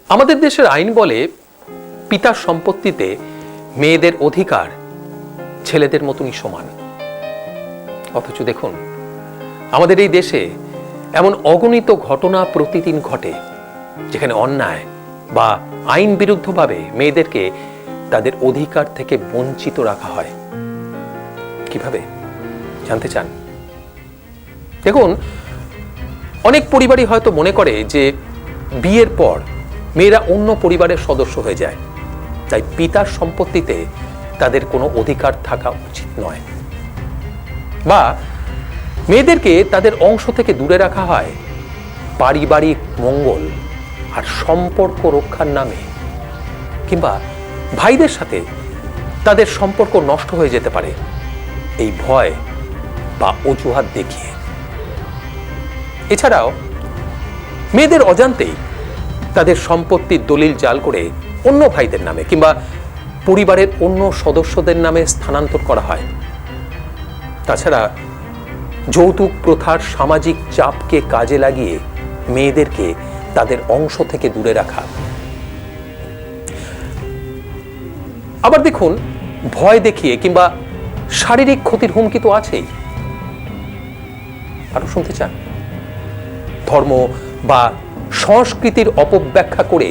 আমাদের দেশের আইন বলে পিতার সম্পত্তিতে মেয়েদের অধিকার ছেলেদের মতনই সমান। অথচ দেখুন, আমাদের এই দেশে এমন অগণিত ঘটনা প্রতিদিন ঘটে যেখানে অন্যায় বা আইন বিরুদ্ধভাবে মেয়েদেরকে তাদের অধিকার থেকে বঞ্চিত রাখা হয়। কিভাবে জানতে চান? দেখুন, অনেক পরিবারই হয়তো মনে করে যে বিয়ের পর মেয়েরা অন্য পরিবারের সদস্য হয়ে যায়, তাই পিতার সম্পত্তিতে তাদের কোনো অধিকার থাকা উচিত নয়, বা মেয়েদেরকে তাদের অংশ থেকে দূরে রাখা হয় পারিবারিক মঙ্গল আর সম্পর্ক রক্ষার নামে, কিংবা ভাইদের সাথে তাদের সম্পর্ক নষ্ট হয়ে যেতে পারে এই ভয় বা অজুহাত দেখিয়ে। এছাড়াও মেয়েদের অজান্তেই তাদের সম্পত্তির দলিল জাল করে অন্য ভাইদের নামে কিংবা পরিবারের অন্য সদস্যদের নামে স্থানান্তর করা হয়। তাছাড়া যৌতুক প্রথার সামাজিক চাপকে কাজে লাগিয়ে মেয়েদেরকে তাদের অংশ থেকে দূরে রাখা। আবার দেখুন, ভয় দেখিয়ে কিংবা শারীরিক ক্ষতির হুমকি তো আছেই। আরো শুনতে চান? ধর্ম বা সংস্কৃতির অপব্যাখ্যা করে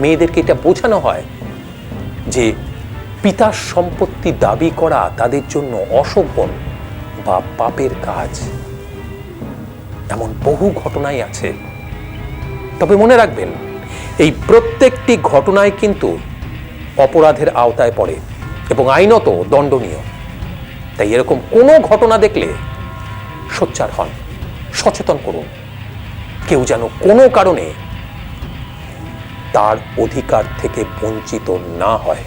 মেয়েদেরকে এটা বোঝানো হয় যে পিতার সম্পত্তি দাবি করা তাদের জন্য অশোভন বা পাপের কাজ। এমন বহু ঘটনাই আছে। তবে মনে রাখবেন, এই প্রত্যেকটি ঘটনায় কিন্তু অপরাধের আওতায় পড়ে এবং আইনত দণ্ডনীয়। তাই এরকম কোনো ঘটনা দেখলে সোচ্চার হন, সচেতন করুন। কেউ যেন কোনো কারণে তার অধিকার থেকে বঞ্চিত না হয়।